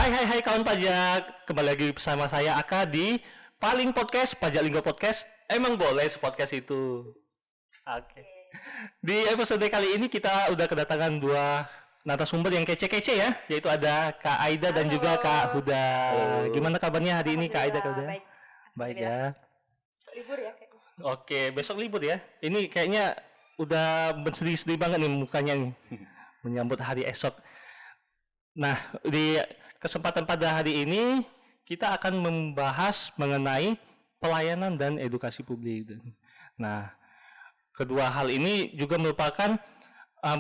Hai kawan pajak, kembali lagi bersama saya Aka di Paling Podcast, Pajak Linggo Podcast. Emang boleh sepodcast itu? Oke. Di episode kali ini kita udah kedatangan dua narasumber yang kece-kece ya, yaitu ada Kak Aida dan juga Kak Huda. Gimana kabarnya hari ini Kak Aida, Kak Huda? Baik ya. Besok libur ya kayaknya. Oke, besok libur ya. Ini kayaknya udah bersedih-sedih banget nih mukanya nih menyambut hari esok. Nah, di kesempatan pada hari ini kita akan membahas mengenai pelayanan dan edukasi publik. Nah, kedua hal ini juga merupakan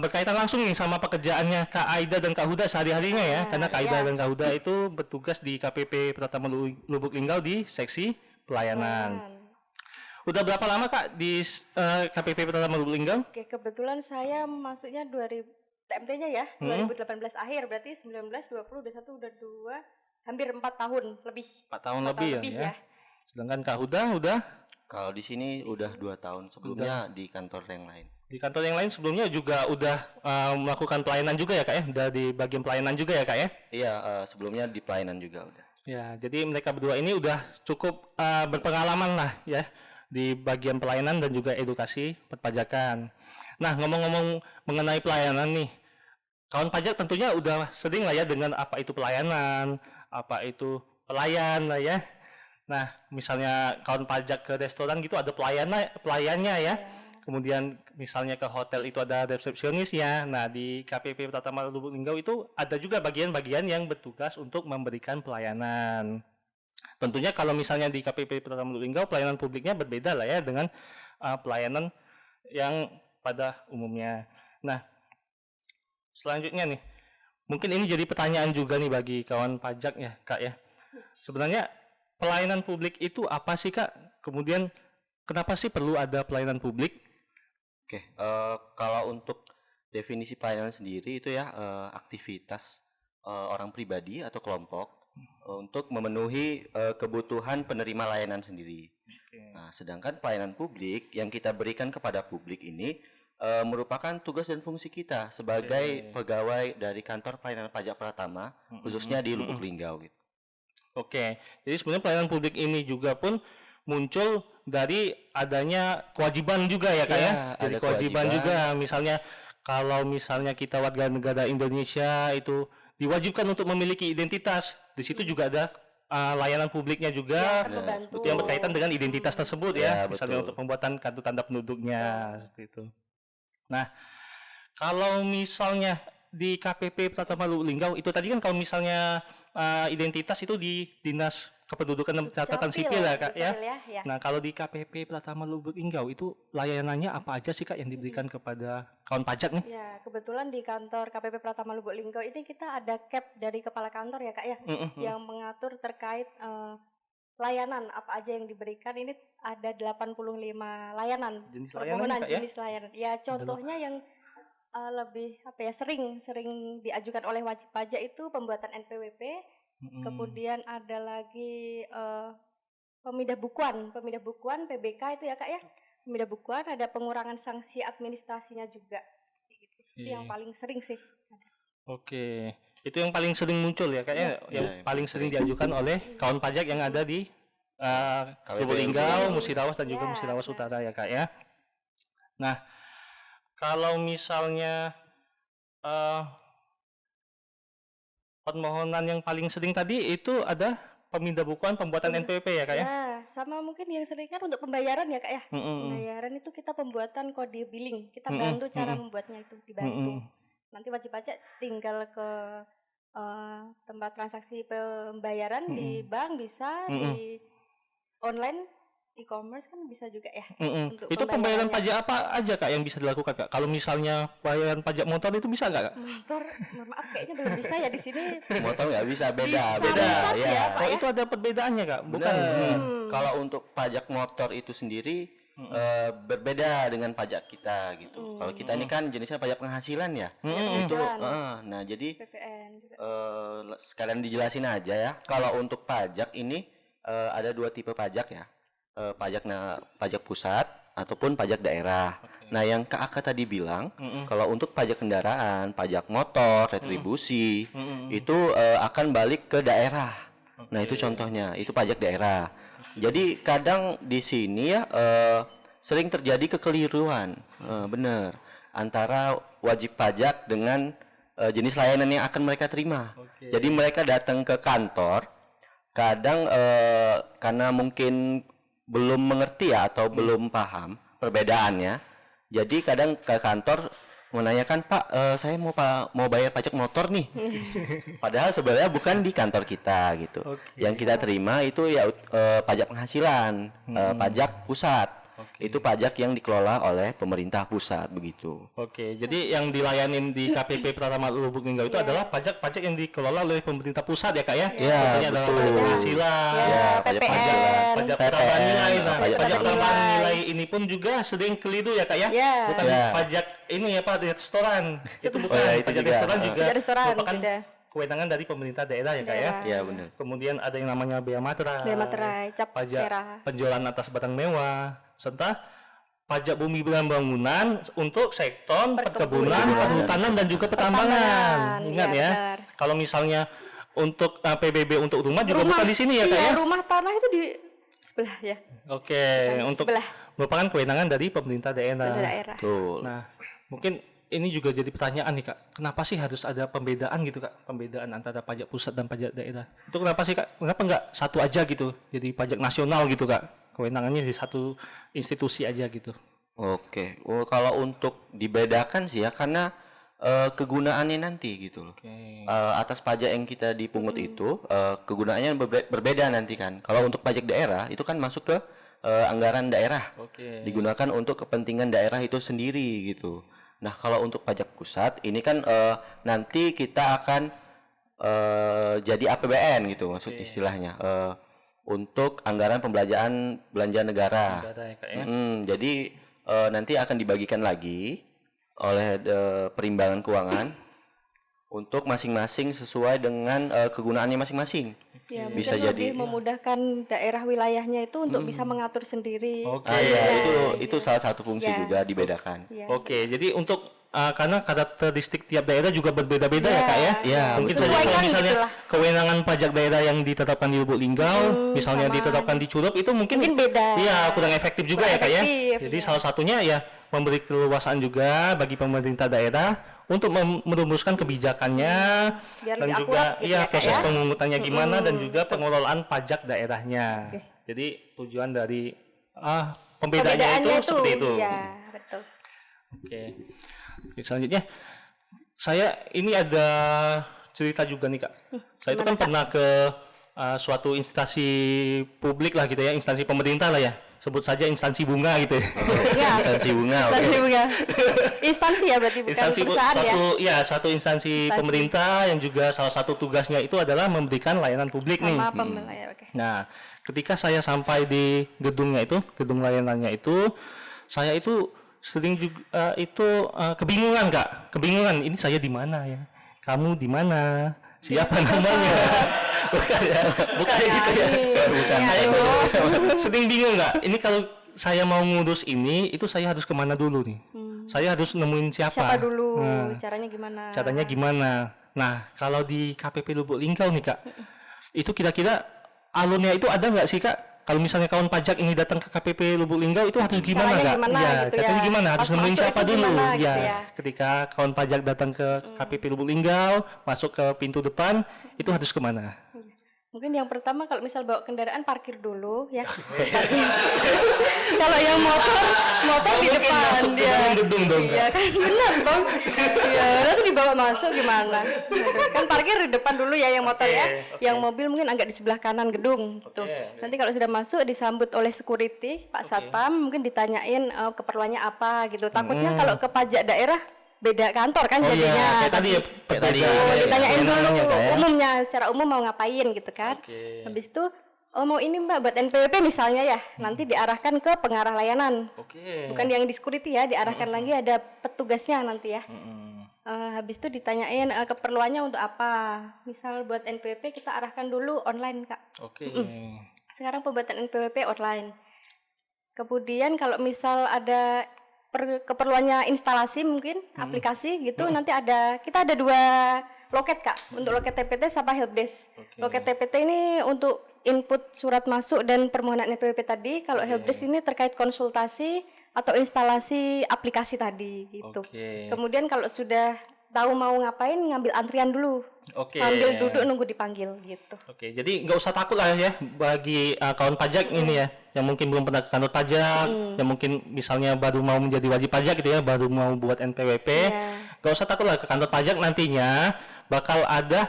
berkaitan langsung nih sama pekerjaannya Kak Aida dan Kak Huda sehari-harinya ya, karena Kak Aida dan Kak Huda itu bertugas di KPP Pratama Lubuk Linggau di seksi pelayanan. Udah berapa lama Kak di KPP Pratama Lubuk Linggau? Oke, kebetulan saya masuknya TMT-nya ya, 2018 akhir, berarti 19, 20, 21, udah 2, hampir 4 tahun lebih. 4 tahun lebih ya. Sedangkan Kak Huda udah? Kalau di sini udah 2 tahun, sebelumnya di kantor yang lain. Di kantor yang lain sebelumnya juga udah melakukan pelayanan juga ya Kak ya? Udah di bagian pelayanan juga ya Kak ya? Iya, sebelumnya di pelayanan juga udah. Ya, jadi mereka berdua ini udah cukup berpengalaman lah ya di bagian pelayanan dan juga edukasi perpajakan. Nah, ngomong-ngomong mengenai pelayanan nih, kawan pajak tentunya udah sering lah ya dengan apa itu pelayanan, apa itu pelayan lah ya. Nah, misalnya kawan pajak ke restoran gitu ada pelayannya ya. Kemudian misalnya ke hotel itu ada resepsionisnya. Nah, di KPP Pratama Lubuk Linggau itu ada juga bagian-bagian yang bertugas untuk memberikan pelayanan. Tentunya kalau misalnya di KPP Pratama Lubuk Linggau pelayanan publiknya berbeda lah ya dengan pelayanan yang pada umumnya. Nah, selanjutnya nih, mungkin ini jadi pertanyaan juga nih bagi kawan pajak ya Kak ya. Sebenarnya pelayanan publik itu apa sih Kak? Kemudian kenapa sih perlu ada pelayanan publik? Oke, kalau untuk definisi pelayanan sendiri itu ya aktivitas orang pribadi atau kelompok untuk memenuhi kebutuhan penerima layanan sendiri. Nah, sedangkan pelayanan publik yang kita berikan kepada publik ini merupakan tugas dan fungsi kita sebagai pegawai dari kantor pelayanan pajak Pratama, khususnya di Lubuk Linggau gitu. Oke, jadi sebenarnya pelayanan publik ini juga pun muncul dari adanya kewajiban juga ya Kak ya? Jadi kewajiban juga, misalnya kalau misalnya kita warga negara Indonesia itu diwajibkan untuk memiliki identitas, di situ juga ada layanan publiknya juga yang berkaitan dengan identitas tersebut ya, misalnya untuk pembuatan kartu tanda penduduknya seperti itu. Nah, kalau misalnya di KPP Pratama Lubuk Linggau itu tadi kan kalau misalnya identitas itu di Dinas Kependudukan dan Catatan Sipil ya Kak ya. Nah, kalau di KPP Pratama Lubuk Linggau itu layanannya apa aja sih Kak yang diberikan kepada kawan pajak nih? Ya, kebetulan di kantor KPP Pratama Lubuk Linggau ini kita ada cap dari kepala kantor ya Kak ya, yang mengatur terkait layanan apa aja yang diberikan. Ini ada 85 layanan, jenis permohonan layanan, jenis layanan. Ya, contohnya yang lebih sering diajukan oleh wajib pajak itu pembuatan NPWP, kemudian ada lagi pemindah bukuan PBK itu ya Kak ya. Pemindah bukuan, ada pengurangan sanksi administrasinya juga. Itu yang paling sering sih. Oke, itu yang paling sering muncul ya kayaknya, yang paling sering diajukan oleh kawan pajak yang ada di Lubuk Linggau, Musirawas dan juga Musirawas Utara ya Kak ya. Nah, kalau misalnya permohonan yang paling sering tadi itu ada pemindah bukuan pembuatan NPWP ya Kak ya? Ya, sama mungkin yang sering kan untuk pembayaran ya Kak ya. Pembayaran itu kita pembuatan kode billing, kita bantu cara membuatnya itu, dibantu. Nanti wajib pajak tinggal ke tempat transaksi pembayaran di bank bisa, di online e-commerce kan bisa juga ya. Untuk itu pembayaran pajak apa aja Kak yang bisa dilakukan Kak? Kalau misalnya pembayaran pajak motor itu bisa nggak Kak? Motor, mohon maaf kayaknya belum bisa ya di sini. Motor nggak bisa, beda ya Pak ya. Itu ada perbedaannya Kak? Bukan. Kalau untuk pajak motor itu sendiri berbeda dengan pajak kita gitu. Kalau kita ini kan jenisnya pajak penghasilan ya. Itu nah jadi PPN juga. sekalian dijelasin aja ya. Kalau untuk pajak ini ada 2 tipe pajak ya. Pajak pusat ataupun pajak daerah. Nah, yang Kak Aka tadi bilang, kalau untuk pajak kendaraan, pajak motor, retribusi, itu akan balik ke daerah. Nah, itu contohnya, itu pajak daerah. Jadi kadang di sini ya sering terjadi kekeliruan, bener, antara wajib pajak dengan jenis layanan yang akan mereka terima. Jadi mereka datang ke kantor, kadang karena mungkin belum mengerti ya atau belum paham perbedaannya, jadi kadang ke kantor menanyakan, Pak, saya mau bayar pajak motor nih. Padahal sebenarnya bukan di kantor kita gitu. Yang kita terima itu ya pajak penghasilan, pajak pusat. Itu pajak yang dikelola oleh pemerintah pusat begitu. Oke, jadi yang dilayanin di KPP Pratama Lubuk Linggau itu adalah pajak-pajak yang dikelola oleh pemerintah pusat ya Kak ya? Iya, Contohnya adalah pajak penghasilan, pajak PPN. penghasilan, pajak PPN, tambahan nilai. Nah, pajak pajak tambahan tambahan nilai ini pun juga sering keliru ya Kak ya? Iya. Bukan Iya. pajak ini ya Pak, di restoran. Itu bukan ya, itu pajak juga. restoran juga. Pajak restoran, merupakan beda. kewenangan dari pemerintah daerah ya Kak ya? Daerah. Iya, benar. Kemudian ada yang namanya bea materai, Bea materai, cap pajak merah. penjualan atas barang mewah, serta pajak bumi dan bangunan untuk sektor perkebunan, perhutanan dan juga pertambangan. Ingat Iya, ya. benar. Kalau misalnya untuk PBB untuk rumah juga bukan di sini ya Kak iya, ya? rumah tanah itu di sebelah ya. Oke, untuk sebelah. merupakan kewenangan dari pemerintah daerah. Dari daerah. Betul. Nah, mungkin ini juga jadi pertanyaan nih Kak. Kenapa sih harus ada pembedaan gitu Kak? Pembedaan antara pajak pusat dan pajak daerah. Itu kenapa sih Kak? Kenapa enggak satu aja gitu? Jadi pajak nasional gitu Kak. Kewenangannya di satu institusi aja gitu. Oke. Kalau untuk dibedakan sih ya karena kegunaannya nanti gitu loh. Oke. Atas pajak yang kita dipungut itu kegunaannya berbeda nanti kan. Kalau untuk pajak daerah itu kan masuk ke anggaran daerah. Oke. Digunakan untuk kepentingan daerah itu sendiri gitu. Nah, kalau untuk pajak pusat ini kan nanti kita akan jadi APBN gitu maksud istilahnya. Untuk anggaran pembelanjaan belanja negara. Ada ya Kak ya. Jadi nanti akan dibagikan lagi oleh perimbangan keuangan untuk masing-masing sesuai dengan kegunaannya masing-masing. Ya, Bisa mungkin jadi, lebih memudahkan daerah wilayahnya itu untuk bisa mengatur sendiri. Oke. Iya, itu salah satu fungsi Ya. juga dibedakan. Ya. Oke, jadi untuk karena karakteristik tiap daerah juga berbeda-beda ya Ya. Kak ya. Iya, Mungkin betul. saja kalau Sesuaikan misalnya gitulah. kewenangan pajak daerah yang ditetapkan di Lubuk Linggau, misalnya sama ditetapkan di Curup itu mungkin beda. Iya, kurang efektif juga Kurang ya Kak ya. efektif, Jadi iya. salah satunya ya memberi keleluasaan juga bagi pemerintah daerah untuk merumuskan kebijakannya Biar dan lebih juga akurat gitu iya ya, Kak, proses ya. pemungutannya gimana dan juga pengelolaan pajak daerahnya. Jadi tujuan dari pembedaannya itu seperti itu. Iya, betul. Oke. Oke, selanjutnya saya ini ada cerita juga nih Kak. Saya itu kan pernah ke suatu instansi publik lah gitu ya, instansi pemerintah lah ya. Sebut saja instansi bunga gitu ya. Iya. Instansi bunga. oke. Instansi bunga. Instansi ya berarti bukan Instansi perusahaan ya. suatu instansi pemerintah yang juga salah satu tugasnya itu adalah memberikan layanan publik nih. Sama pembelanya, oke. Nah, ketika saya sampai di gedungnya itu, gedung layanannya itu, saya itu sering juga kebingungan Kak, kebingungan ini saya di mana ya, kamu di mana, siapa namanya, bukan ya, bukan gitu ya, bukan. Saya itu sering bingung Kak, ini kalau saya mau ngurus ini, itu saya harus kemana dulu nih, saya harus nemuin siapa, Siapa dulu? Nah, Caranya gimana? caranya gimana. Nah, kalau di KPP Lubuk Linggau nih Kak, itu kira-kira alurnya itu ada nggak sih Kak? Kalau misalnya kawan pajak ini datang ke KPP Lubuk Linggau itu harus gimana Caranya Kak? gimana Iya, gitu caranya ya. gimana? Harus Pas nemuin masuk siapa itu dulu? gimana Ya, gitu ya. ketika kawan pajak datang ke KPP Lubuk Linggau, masuk ke pintu depan, itu harus kemana? Mungkin yang pertama kalau misal bawa kendaraan parkir dulu ya. Parkir. Kalau yang motor di Mungkin depan masuk ke dia. dalam gedung dong Kak? Iya kan benar dong. Iya, nanti dibawa masuk gimana? Kan parkir di depan dulu ya yang motor ya. Yang mobil mungkin agak di sebelah kanan gedung gitu. Nanti kalau sudah masuk disambut oleh security, Pak Satpam, mungkin ditanyain keperluannya apa gitu. Takutnya kalau ke pajak daerah beda kantor kan Oh jadinya. iya, kayak tadi ya, Kayak tadi. petugas ya, Ditanyain dulu kewenangannya, Kak, ya? umumnya secara umum mau ngapain gitu kan. Oke. Habis itu mau ini Mbak buat NPWP misalnya ya, nanti diarahkan ke pengarah layanan. Oke. Bukan yang di security ya, diarahkan lagi ada petugasnya nanti ya. Habis itu ditanyain keperluannya untuk apa. Misal buat NPWP kita arahkan dulu online Kak. Oke. Sekarang pembuatan NPWP online. Kemudian kalau misal ada keperluannya instalasi mungkin aplikasi gitu, nanti kita ada 2 loket Kak, untuk loket TPT sama helpdesk. Loket TPT ini untuk input surat masuk dan permohonan NPWP tadi. Kalau helpdesk ini terkait konsultasi atau instalasi aplikasi tadi gitu. Kemudian kalau sudah tahu mau ngapain, ngambil antrian dulu. Sambil duduk nunggu dipanggil gitu. Jadi nggak usah takut lah ya bagi kawan pajak ini ya, yang mungkin belum pernah ke kantor pajak, yang mungkin misalnya baru mau menjadi wajib pajak gitu ya, baru mau buat NPWP, nggak usah takut lah ke kantor pajak, nantinya bakal ada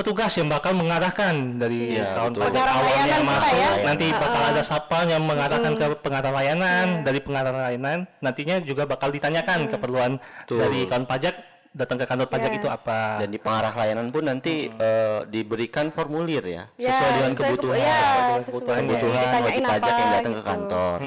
petugas yang bakal mengarahkan dari kawan pajak awalnya masuk, nanti bakal ada satpam yang mengarahkan ke pengarah layanan, dari pengarah layanan nantinya juga bakal ditanyakan keperluan dari kawan pajak datang ke kantor pajak itu apa, dan di pengarah layanan pun nanti diberikan formulir ya, sesuai dengan kebutuhan wajib pajak yang datang ke kantor.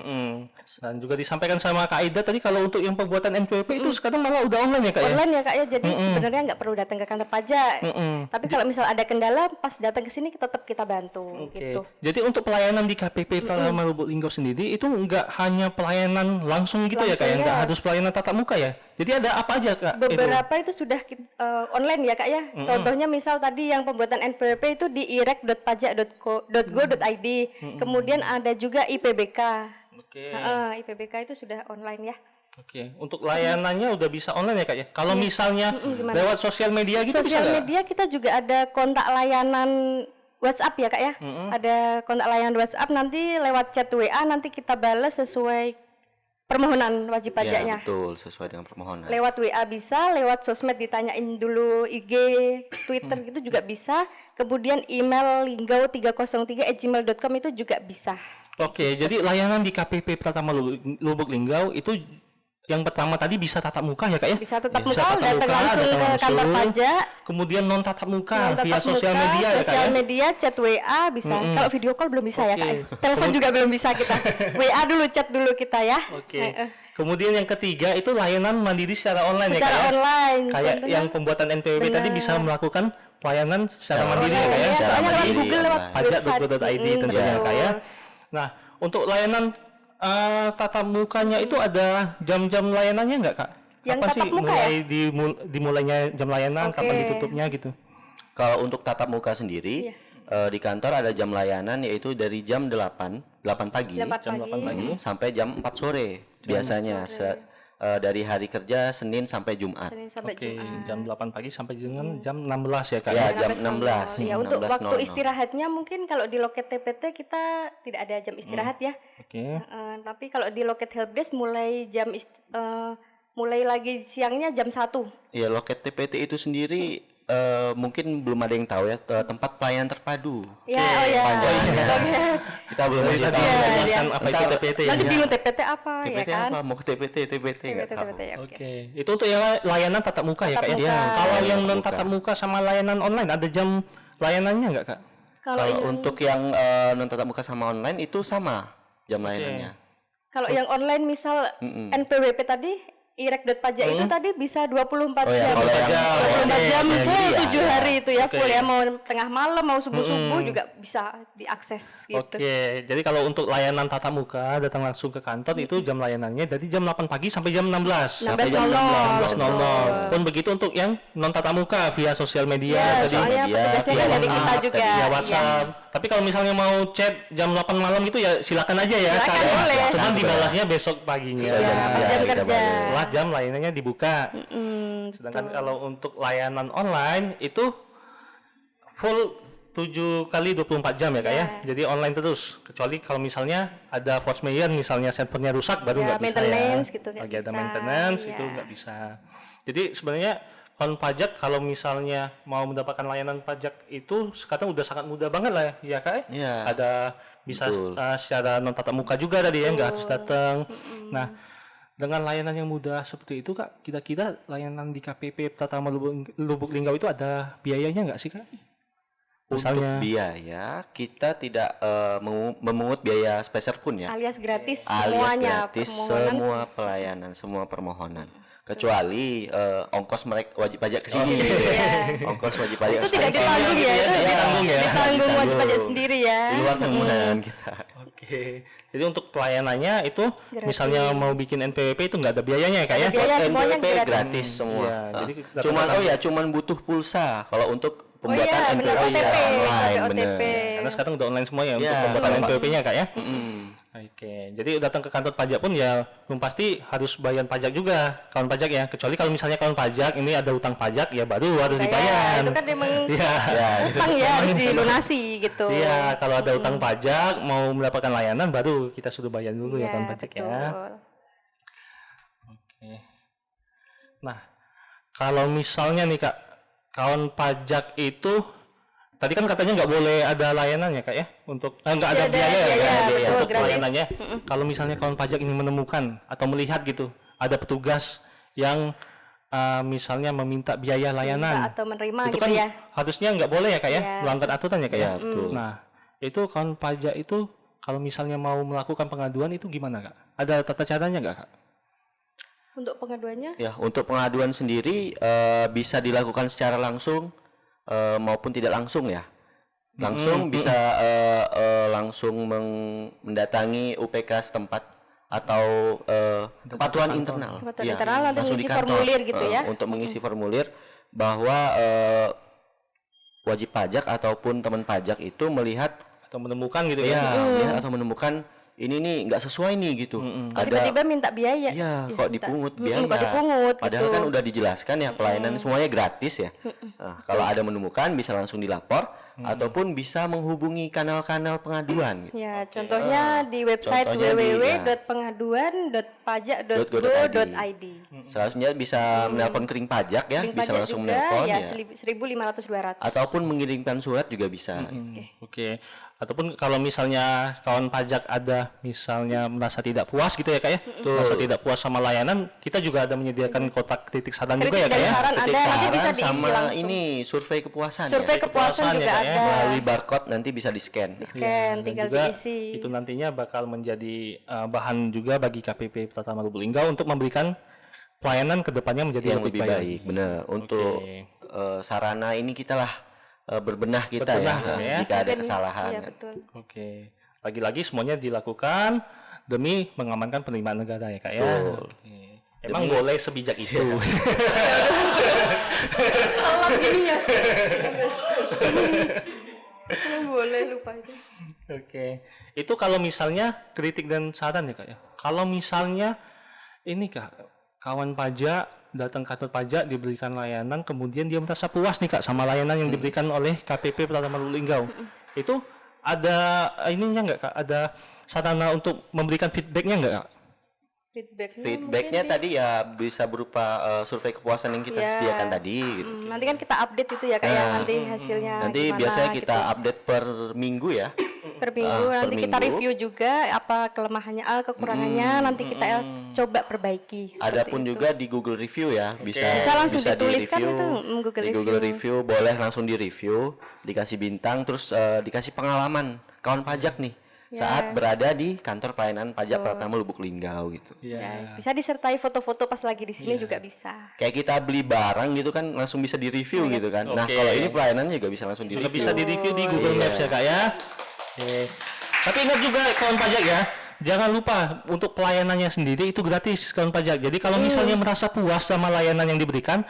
Dan juga disampaikan sama Kak Aida tadi kalau untuk yang pembuatan NPWP itu sekarang malah udah online ya Kak ya? Online ya Kak ya, jadi sebenarnya nggak perlu datang ke kantor pajak. Tapi kalau misal ada kendala pas datang ke sini tetap kita bantu gitu. Jadi untuk pelayanan di KPP Pratama Lubuk Linggau sendiri itu nggak hanya pelayanan langsung gitu ya Kak ya? Nggak harus pelayanan tatap muka ya? Jadi ada apa aja Kak? Beberapa itu sudah online ya Kak ya. Contohnya misal tadi yang pembuatan NPWP itu di irek.pajak.go.id. Kemudian ada juga IPBK. IPBK itu sudah online ya. Untuk layanannya udah bisa online ya Kak ya? Kalau misalnya lewat sosial media gitu bisa Sosial media kita juga ada kontak layanan WhatsApp ya Kak ya. Ada kontak layanan WhatsApp, nanti lewat chat WA nanti kita balas sesuai permohonan wajib pajaknya. Betul, sesuai dengan permohonan. Lewat WA bisa, lewat sosmed ditanyain dulu, IG, Twitter gitu juga bisa. Kemudian email linggau303@gmail.com itu juga bisa. Jadi layanan di KPP Pratama Lubuk Linggau itu yang pertama tadi bisa tatap muka ya Kak ya? Bisa tatap muka, datang langsung ke kantor pajak. Kemudian non tatap muka via sosial media ya Kak ya? Sosial media, chat WA bisa. Kalau video call belum bisa ya Kak ya? Telepon juga belum bisa kita. WA dulu, chat dulu kita ya. Kemudian yang ketiga itu layanan mandiri secara online ya Kak ya? Secara online. Kayak yang pembuatan NPWP tadi bisa melakukan pelayanan secara mandiri ya Kak ya? Soalnya lewat Google, lewat pajak.go.id tentunya Kak ya. Nah, untuk layanan tatap mukanya itu ada jam-jam layanannya nggak Kak? Yang kapan tatap sih muka mulai dimulainya jam layanan, kapan ditutupnya gitu? Kalau untuk tatap muka sendiri di kantor ada jam layanan yaitu dari jam 8 pagi, sampai jam 4 sore biasanya. Dari hari kerja Senin sampai Jumat. Jam 8 pagi sampai dengan jam 16 ya Kak? Ya, jam 16. Ya, untuk waktu istirahatnya mungkin kalau di loket TPT kita tidak ada jam istirahat ya. Tapi kalau di loket helpdesk mulai mulai lagi siangnya jam 1. Ya, loket TPT itu sendiri mungkin belum ada yang tahu ya, tempat pelayanan terpadu. Kita belum bisa tahu apa itu TPT ya. Nanti bingung TPT apa TPT ya kan? apa? Mau ke TPT nggak tahu. Itu untuk yang layanan tatap muka ya Kak ya? Kalau yang non tatap muka sama layanan online ada jam layanannya nggak Kak? Kalau untuk yang non tatap muka sama online itu sama jam layanannya. Kalau yang online misal NPWP tadi irek.pajak itu tadi bisa 24 jam. 24 jam full 7 hari itu ya, full ya, mau tengah malam mau subuh-subuh juga bisa diakses gitu. Jadi kalau untuk layanan tatap muka datang langsung ke kantor itu jam layanannya dari jam 8 pagi sampai jam 16. 16.00. Pun begitu untuk yang non tatap muka via sosial media tadi, soalnya petugasnya kan dari kita juga via WhatsApp. Tapi kalau misalnya mau chat jam 8 malam gitu ya silakan aja ya. Cuman dibalasnya besok paginya. Jam kerja. Jam layanannya dibuka. Sedangkan kalau untuk layanan online itu full 7 kali 24 jam ya Kak ya. Jadi online terus. Kecuali kalau misalnya ada force majeure, misalnya servernya rusak baru nggak bisa maintenance ya. Gitu, lagi ada maintenance itu nggak bisa. Jadi sebenarnya kawan pajak kalau misalnya mau mendapatkan layanan pajak itu sekarang udah sangat mudah banget lah ya Kak ya. Ada bisa secara non tatap muka juga tadi ya, nggak harus datang. Nah, dengan layanan yang mudah seperti itu Kak, kira-kira layanan di KPP Pratama Lubuk Linggau itu ada biayanya nggak sih Kak? Misalnya, untuk biaya kita tidak memungut biaya spesial pun ya. Alias gratis semuanya. Gratis semua pelayanan, semua permohonan. kecuali ongkos mereka wajib pajak ke sini gitu ya. Iya. Ongkos wajib pajak Itu tidak expense ditanggung gitu ya, itu ditanggung ya. ditanggung wajib pajak sendiri ya. di luar tanggungan kita. Oke. Jadi untuk pelayanannya itu Gratis. misalnya mau bikin NPWP itu nggak ada biayanya ya kak ya? Ada biaya, semuanya NPWP gratis. gratis semua. Iya, jadi datang Cuman ke cuman butuh pulsa kalau untuk Oh pembuatan iya, benar NPWP OTP, secara online, pakai bener. OTP. Karena sekarang udah online semua ya untuk Iya, pembuatan betul, Pak. NPWP-nya kak ya? Mm-mm. Oke, jadi datang ke kantor pajak pun ya belum pasti harus bayar pajak juga kawan pajak ya. Kecuali kalau misalnya kawan pajak ini ada utang pajak ya baru harus dibayar. Itu kan memang Iya. Ya, utang ya harus dilunasi gitu. Iya, kalau ada utang pajak mau mendapatkan layanan baru kita sudah bayar dulu ya Iya, kawan pajak betul. ya. Oke. Nah, kalau misalnya nih kak, kawan pajak itu tadi kan katanya nggak boleh ada layanan ya kak ya untuk nggak ada Tidak ada biaya ya biaya, Kak, betul, untuk gratis. pelayanannya. Kalau misalnya kawan pajak ini menemukan atau melihat gitu ada petugas yang misalnya meminta biaya layanan, Atau menerima itu gitu kan ya. harusnya nggak boleh ya kak ya, Iya. melanggar aturan ya kak ya. Iya, betul. Nah itu kawan pajak itu kalau misalnya mau melakukan pengaduan itu gimana kak? Ada tata caranya nggak kak? Untuk pengaduannya Ya, untuk pengaduan sendiri bisa dilakukan secara langsung maupun tidak langsung ya. Langsung bisa langsung mendatangi UPK setempat atau kepatuhan internal. Kepatuhan Iya, internal nanti langsung ngisi di kantor, formulir gitu ya. Untuk mengisi formulir bahwa wajib pajak ataupun teman pajak itu melihat Atau menemukan gitu ya, ya? melihat atau menemukan ini nih nggak sesuai nih gitu. kok tiba-tiba minta biaya. Iya, Ih, kok minta- dipungut Mm-mm, biaya. kok dipungut Padahal gitu. kan udah dijelaskan ya pelayanan semuanya gratis ya. Nah, kalau ada menemukan bisa langsung dilapor ataupun bisa menghubungi kanal-kanal pengaduan gitu. Ya, contohnya di website Contohnya di- www.pengaduan.pajak.go.id. Selanjutnya bisa menelpon kering pajak ya, Link bisa pajak langsung juga menelpon ya ya. 1.500-200. Ataupun mengirimkan surat juga bisa. Oke. Ataupun kalau misalnya kawan pajak ada misalnya merasa tidak puas gitu ya kak ya, merasa tidak puas sama layanan, kita juga ada menyediakan kotak titik saran juga ya Kritik kak dan ya. saran Titik ada, nanti bisa saran diisi sama langsung. ini survei kepuasan Survei ya. kepuasan Kepuasan ya, juga Kak, ya. ada. Melalui barcode nanti bisa di-scan. Di Ya, scan, dan tinggal juga diisi. itu nantinya bakal menjadi bahan juga bagi KPP Pratama Lubuk Linggau untuk memberikan pelayanan kedepannya menjadi Yang lebih baik, benar. Untuk Oke. sarana ini kita lah berbenah kita Berbenah, ya, ya. jika ada Mungkin- kesalahan. Iya, betul. Oke. Lagi-lagi semuanya dilakukan demi mengamankan penerimaan negara ya kak ya. Betul. Oke. Emang boleh sebijak itu. Telat gininya. Boleh lupa itu. Oke, itu kalau misalnya kritik dan saran ya kak ya. Kalau misalnya ini kak, kawan pajak datang ke kantor pajak diberikan layanan, kemudian dia merasa puas nih kak sama layanan yang diberikan oleh KPP Pratama Lubuk Linggau. Itu ada ininya nggak kak? Ada sarana untuk memberikan feedbacknya nggak kak? Feedbacknya tadi ya bisa berupa survei kepuasan yang kita Ya. sediakan tadi gitu. Nanti kan kita update itu ya kayak nanti hasilnya Nanti gimana biasanya kita gitu. update per minggu ya. Per minggu per nanti kita minggu. review juga apa kelemahannya, kekurangannya nanti kita coba perbaiki. seperti Adapun itu. juga di Google Review ya, bisa Bisa langsung dituliskan di-review. itu, Google Di Google Review boleh langsung di review, dikasih bintang, terus dikasih pengalaman kawan pajak nih saat berada di kantor pelayanan pajak Pratama Lubuk Linggau gitu. Ya, bisa disertai foto-foto pas lagi di sini juga bisa. Kayak kita beli barang gitu kan langsung bisa di review gitu kan. Nah, Oke. kalau ini pelayanannya juga bisa langsung di Juga review. bisa di-review di Google Maps ya kak ya. Oke. Tapi ingat juga kawan pajak ya, jangan lupa untuk pelayanannya sendiri itu gratis kawan pajak. Jadi kalau misalnya merasa puas sama layanan yang diberikan,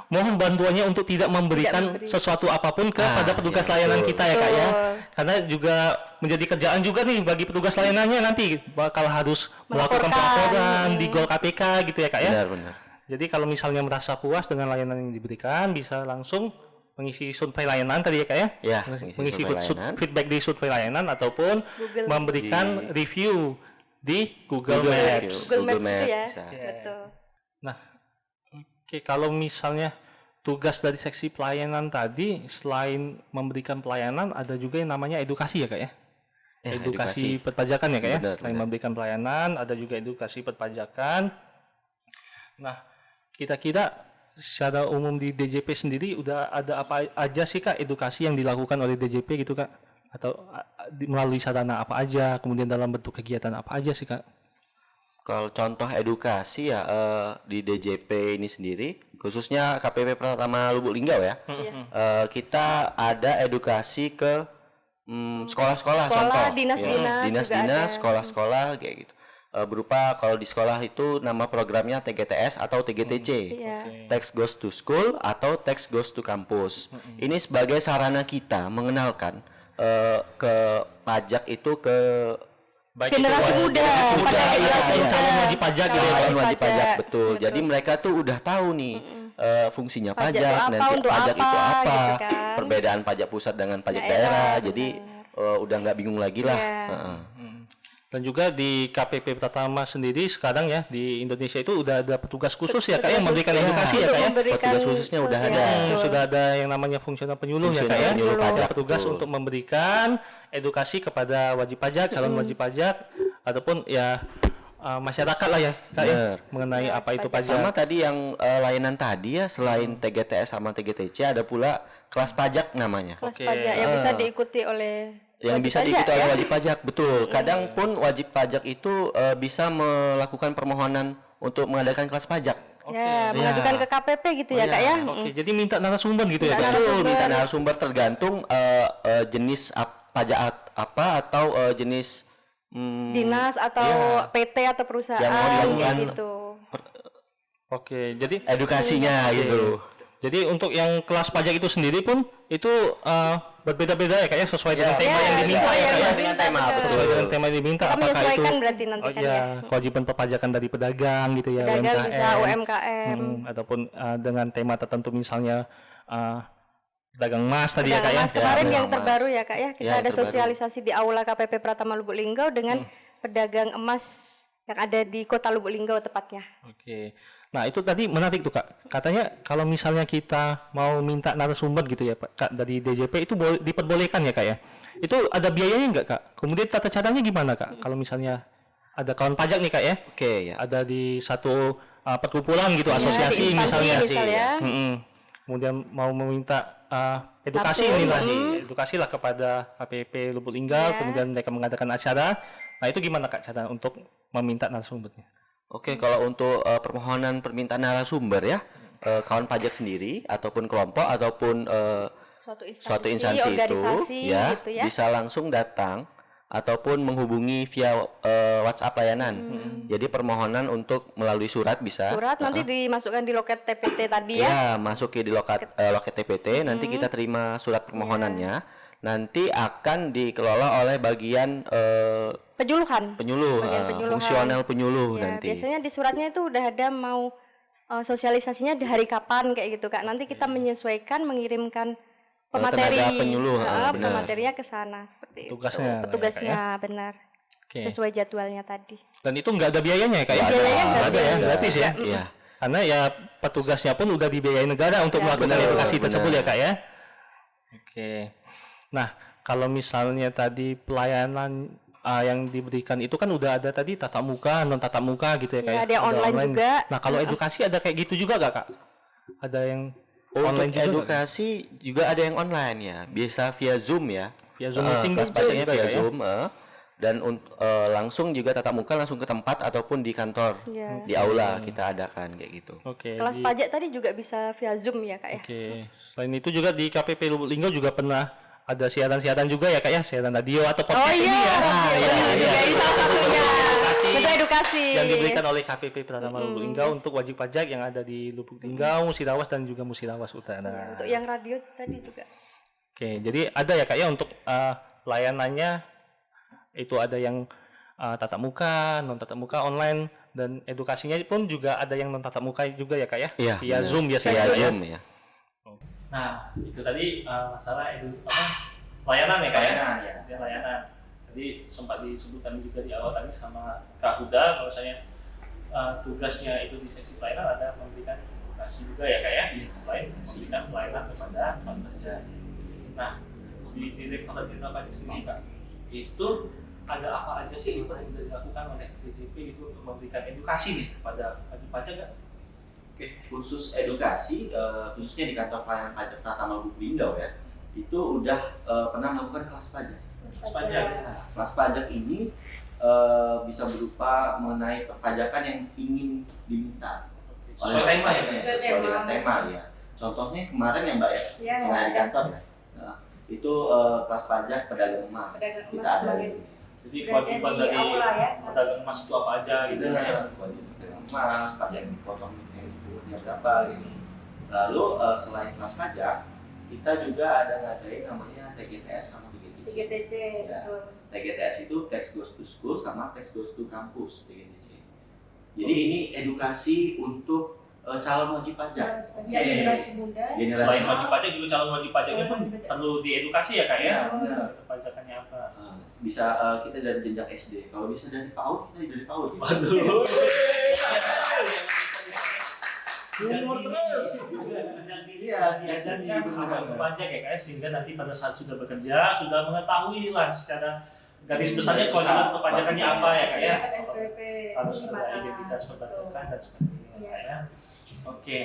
mohon bantuannya untuk tidak memberikan sesuatu apapun kepada petugas layanan kita ya kak ya. Karena juga menjadi kerjaan juga nih bagi petugas layanannya nanti bakal harus melakukan pelaporan di Gol KPK gitu ya kak ya. Benar. Jadi kalau misalnya merasa puas dengan layanan yang diberikan, bisa langsung mengisi survei layanan tadi ya kak ya. Ya, Mengisi survei layanan. feedback di survei layanan ataupun memberikan review di Google Review. Maps. Google Maps itu ya. bisa. Betul. Nah, oke kalau misalnya tugas dari seksi pelayanan tadi selain memberikan pelayanan ada juga yang namanya edukasi ya kak ya. Edukasi perpajakan ya kak ya. Benar, Selain memberikan pelayanan ada juga edukasi perpajakan. Nah, kira-kira secara umum di DJP sendiri udah ada apa aja sih kak edukasi yang dilakukan oleh DJP gitu kak? Atau melalui sarana apa aja, kemudian dalam bentuk kegiatan apa aja sih kak? Kalau contoh edukasi ya di DJP ini sendiri, khususnya KPP Pratama Lubuk Linggau ya, Iya. kita ada edukasi ke sekolah-sekolah, Sekolah, contoh dinas-dinas juga dinas-dinas, ada. sekolah-sekolah kayak gitu. Berupa kalau di sekolah itu nama programnya TGTS atau TGTC. Iya. Text Goes to School atau Text Goes to Campus. Ini sebagai sarana kita mengenalkan ke pajak itu ke Baik Generasi itu, muda, generasi muda, pada generasi yang muda. calon wajib pajak gitu ya. calon Wajib wajib pajak, pajak, betul. betul. Jadi mereka tuh udah tahu nih fungsinya Pajak pajak, itu apa, nanti untuk pajak apa, itu apa, gitu kan. perbedaan pajak pusat dengan pajak Daerah, daerah. benar. Jadi udah nggak bingung lagi lah. Iya. Heeh. Dan juga di KPP Pratama sendiri sekarang ya di Indonesia itu udah ada petugas khusus ya Kak yang memberikan Petugas edukasi ya untuk Kak ya. memberikan Petugas khususnya udah ada. betul. Sudah ada yang namanya fungsional penyuluh ya Kak Fungsional ya. penyuluh pajak, Petugas betul. untuk memberikan edukasi kepada wajib pajak, calon wajib pajak ataupun ya masyarakat lah ya Kak ya Benar. mengenai Ya, apa itu wajib pajak. Sama tadi yang layanan tadi ya, selain TGTS sama TGTC ada pula kelas pajak namanya. Kelas Oke. pajak yang bisa diikuti oleh Yang wajib bisa pajak diikuti oleh ya. wajib pajak, betul. Kadang pun wajib pajak itu bisa melakukan permohonan untuk mengadakan kelas pajak. Ya, mengajukan ke KPP gitu ya Kak ya. Oke, jadi minta narasumber gitu ya Kak. Minta Betul, minta narasumber tergantung jenis pajak apa atau jenis Dinas atau Iya. PT atau perusahaan Yang mau kayak dilakukan gitu. Oke, jadi edukasinya gitu. jadi untuk yang kelas pajak itu sendiri pun itu berbeda-beda ya Kak ya sesuai dengan tema yang diminta sesuai ya yang Kak ya. diminta, Tema, benar. betul. Sesuai dengan tema yang diminta Kita apakah itu menyesuaikan berarti nanti oh kan iya, ya. kewajiban perpajakan dari pedagang gitu ya, Pedagang UMKM. bisa UMKM. Ataupun dengan tema tertentu misalnya pedagang emas tadi ya Pedagang Kak ya. emas kemarin pedagang yang emas. terbaru ya Kak ya. Kita Ya, ada yang terbaru. sosialisasi di Aula KPP Pratama Lubuk Linggau dengan pedagang emas yang ada di Kota Lubuk Linggau tepatnya. Oke. Nah, itu tadi menarik tuh Kak. Katanya kalau misalnya kita mau minta narasumber gitu ya Pak Kak dari DJP itu diperbolehkan ya Kak ya. Itu ada biayanya enggak Kak? Kemudian tata caranya gimana Kak? Kalau misalnya ada kawan pajak nih Kak ya. Oke ya. Ada di satu perkumpulan gitu Ya, asosiasi di instansi misalnya. misalnya. Kemudian mau meminta edukasi Langsung, nih lah, edukasi lah kepada KPP Lubuk Linggau, Ya. kemudian mereka mengadakan acara. Nah, itu gimana Kak cara untuk meminta narasumbernya? Oke, kalau untuk permohonan permintaan narasumber ya, kawan pajak sendiri ataupun kelompok ataupun suatu instansi organisasi itu ya, gitu ya. bisa langsung datang ataupun menghubungi via WhatsApp layanan. Jadi permohonan untuk melalui surat bisa. Surat nanti dimasukkan di loket TPT tadi ya. Ya, masuk di loket TPT, nanti kita terima surat permohonannya. Nanti akan dikelola oleh bagian Penyuluhan. penyuluh, Bagian penyuluhan. fungsional penyuluh Ya, nanti. biasanya di suratnya itu udah ada mau sosialisasinya di hari kapan kayak gitu Kak. Nanti kita menyesuaikan mengirimkan pemateri, tenaga penyuluh, benar. pematerinya ke sana seperti Tugasnya, itu. Petugasnya benar. Oke. Sesuai jadwalnya tadi. Dan itu nggak ada biayanya ya Kak ya? Biayanya Nggak ada ya, gratis. gratis ya. Iya. Karena ya petugasnya pun udah dibiayai negara untuk melakukan benar, edukasi benar. tersebut ya Kak ya. Oke. Nah, kalau misalnya tadi pelayanan yang diberikan itu kan udah ada tadi tatap muka, non tatap muka gitu ya Kak Ya, ya. ada yang online juga. Nah, kalau edukasi ada kayak gitu juga gak Kak? Ada yang Untuk online juga nggak, Kak? edukasi juga ada yang online ya, biasa via Zoom ya. Via Zoom meeting kelas bisa pajaknya juga via ya? Zoom, dan langsung juga tatap muka langsung ke tempat ataupun di kantor, Ya. di aula kita adakan kayak gitu. Oke. Kelas pajak tadi juga bisa via Zoom ya Kak ya. Oke. Selain itu juga di KPP Lubuk Linggau juga pernah ada siaran-siaran juga ya Kak ya, siaran radio atau Oh podcast iya, ini ya. radio iya, juga iya. ini salah satunya. Edukasi Itu edukasi. yang diberikan oleh KPP Pratama Lubuk Linggau untuk wajib pajak yang ada di Lubuk Linggau, Musirawas dan juga Musirawas Utara. Untuk yang radio tadi juga. Oke, jadi ada ya Kak ya untuk layanannya itu ada yang tatap muka, non tatap muka online dan edukasinya pun juga ada yang non tatap muka juga ya Kak ya. Iya, Via benar. Zoom biasanya Via ya. Zoom ya. Nah, itu tadi masalah layanan ya Kak ya? Ya, layanan. Jadi sempat disebutkan juga di awal tadi sama Kak Huda kalau saya tugasnya itu di seksi pelayanan ada memberikan edukasi juga ya Kak ya? Selain memberikan pelayanan kepada pekerja. Nah, di Direktorat Jenderal Pajak sendiri Kak, itu ada apa aja sih yang sudah dilakukan oleh DJP itu untuk memberikan edukasi nih kepada wajib pajak Kak? Oke, khusus edukasi, khususnya di kantor pelayanan pajak Pratama Lubuk Linggau ya, itu udah pernah melakukan kelas pajak. Kelas pajak. Kelas pajak ini bisa berupa mengenai perpajakan yang ingin diminta Sesuai tema ya, Pak ya? sesuai dengan tema ya. Contohnya kemarin ya Mbak ya, Ya, yang ada di ada. kantor ya. Nah, itu kelas pajak pedagang emas. Pedagang emas Kita ada sebagai- gitu. Jadi Berada kewajiban di dari aula ya. pedagang emas itu apa aja gitu ya? Kewajiban pedagang emas, pajak yang dipotong itu berapa gitu. Lalu selain kelas pajak, kita juga ada ngadain namanya TGTS sama TGTC. 3TC, Ya. betul. TGTS itu Tax Goes to School sama Tax Goes to Campus TGTC. Jadi ini edukasi untuk calon wajib pajak. Pajak generasi muda. Selain wajib pajak juga calon wajib pajaknya pun Wajib pajak. perlu diedukasi ya kak ya? Ya, benar. Perpajakannya apa? Bisa kita dari jenjang SD. Kalau bisa dari PAUD, kita dari PAUD. Ya. Waduh. Humor terus. Sejak dini Iya, diajarkan sejak dini, apa itu benar. pajak ya kak ya? Sehingga nanti pada saat sudah bekerja sudah mengetahui lah secara garis besarnya kewajiban perpajakannya apa ya kak ya? Dapat NPWP. Harus ada gimana? identitas perpajakan dan sebagainya Iya. kak ya. Oke.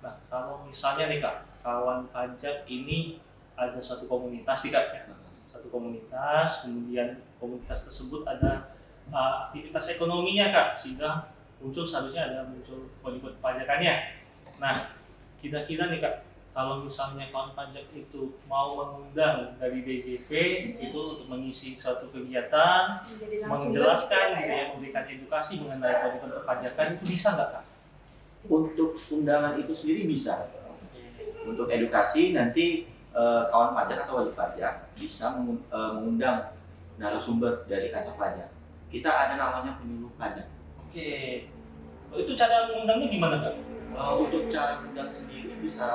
Nah kalau misalnya nih kak, kawan pajak ini ada satu komunitas nih kak ya? Satu komunitas, kemudian komunitas tersebut ada aktivitas ekonominya kak, sehingga seharusnya ada muncul kewajiban perpajakannya. Nah, kira-kira nih kak, kalau misalnya kawan pajak itu mau mengundang dari DJP itu untuk mengisi suatu kegiatan, Jadi langsung menjelaskan gitu gitu ya, memberikan edukasi mengenai kewajiban perpajakan itu bisa nggak kak? Untuk undangan itu sendiri bisa. Untuk edukasi nanti kawan pajak atau wajib pajak bisa mengundang narasumber dari kantor pajak. Kita ada namanya penyuluh pajak. Oke. Itu cara mengundangnya gimana kak? Untuk cara mengundang sendiri bisa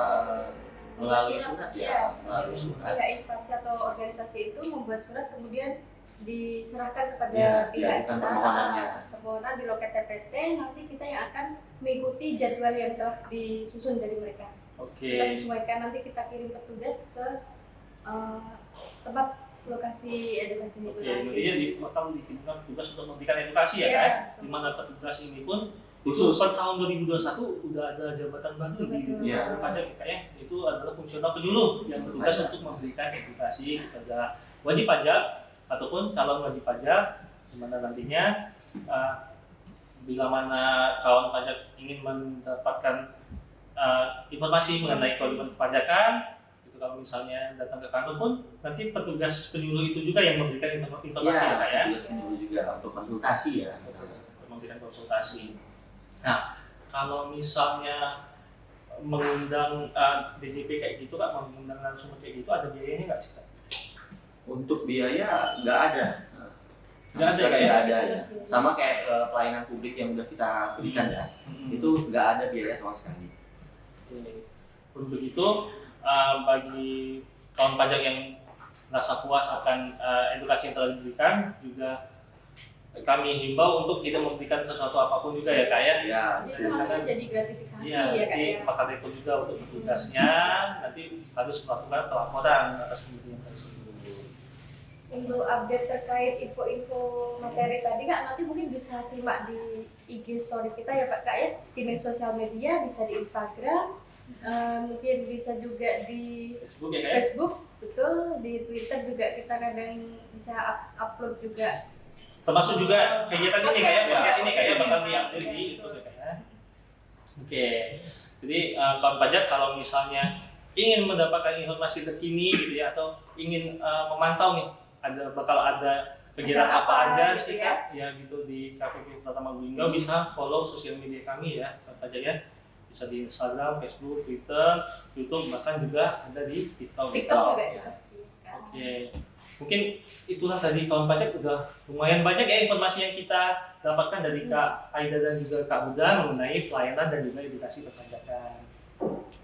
melalui surat ya, melalui surat. Pihak instansi atau organisasi itu membuat surat kemudian diserahkan kepada Ya, pihak diajukan kita, permohonannya. permohonan di loket TPT, nanti kita yang akan mengikuti jadwal yang telah disusun dari mereka. Oke. Kita sesuaikan, nanti kita kirim petugas ke tempat lokasi edukasi itu Oke, nanti. intinya bakal dikirimkan petugas untuk memberikan edukasi ya Iya, kan? betul. Di mana petugas ini pun Khusus. per tahun 2021 udah ada jabatan baru di Betul. Iya. pajak ya, kayaknya itu adalah fungsional penyuluh yang bertugas Pajak. untuk memberikan edukasi kepada wajib pajak ataupun calon wajib pajak, di mana nantinya bila mana kawan pajak ingin mendapatkan informasi mengenai kewajiban perpajakan, itu kalau misalnya datang ke kantor pun nanti petugas penyuluh itu juga yang memberikan informasi ya kak ya? Tugas penyuluh juga untuk konsultasi ya. Memberikan konsultasi. Nah, kalau misalnya mengundang DJP kayak gitu kak, mengundang narasumber kayak gitu ada biayanya nggak sih kak? Untuk biaya nggak ada. Nggak ada, Sekali kayak? nggak ada ya. Sama kayak pelayanan publik yang udah kita berikan ya. Itu nggak ada biaya sama sekali. Oke. Untuk itu bagi kawan pajak yang merasa puas akan edukasi yang telah diberikan, juga kami himbau untuk tidak memberikan sesuatu apapun juga ya kak ya. Ya, Itu maksudnya jadi gratifikasi Iya, ya kak jadi ya. pakar itu juga untuk petugasnya nanti harus melakukan pelaporan atas pemberian tersebut. Untuk update terkait info-info materi tadi kak, nanti mungkin bisa simak di IG story kita ya Pak Kak ya, di media sosial media, bisa di Instagram, mungkin bisa juga di Facebook ya kak ya? Facebook, betul, di Twitter juga kita kadang bisa upload juga. Termasuk juga kegiatan ini kayak Podcast, podcast ini kayak podcast. bakal diupdate di itu kayak. Oke. Jadi kawan pajak kalau misalnya ingin mendapatkan informasi terkini gitu ya, atau ingin memantau nih bakal ada kegiatan Acara apa apa aja gitu sih ya. kak ya gitu di KPP Pratama Lubinggau, bisa follow sosial media kami ya kawan pajak ya, bisa di Instagram, Facebook, Twitter, YouTube, bahkan juga ada di TikTok. TikTok juga ya. kita sediakan. Oke, mungkin itulah tadi kawan pajak udah lumayan banyak ya informasi yang kita dapatkan dari Kak Aida dan juga Kak Huda mengenai pelayanan dan juga edukasi perpajakan.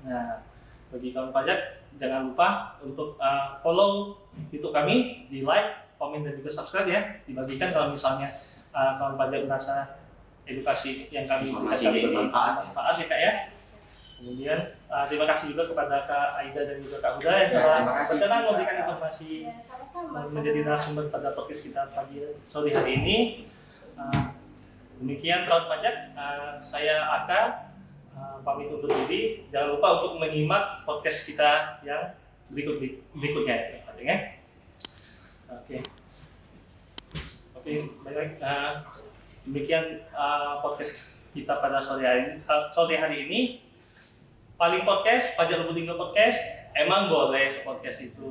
Nah, bagi kawan pajak jangan lupa untuk follow YouTube kami, di like, komen dan juga subscribe ya. Dibagikan kalau misalnya kawan pajak merasa edukasi yang kami berikan Informasi kali ini bermanfaat ya Kak ya. Kemudian terima kasih juga kepada Kak Aida dan juga Kak Huda yang telah terima kasih berkenan juga. memberikan informasi Ya, sama-sama. menjadi narasumber pada podcast kita pagi sore hari ini. Demikian kawan pajak, saya Aka pamit undur diri. Jangan lupa untuk menyimak podcast kita yang berikutnya ya. Oke. Oke, baik. Demikian podcast kita pada sore hari ini. Paling podcast, Fajar Lubulingga Podcast, emang boleh podcast itu.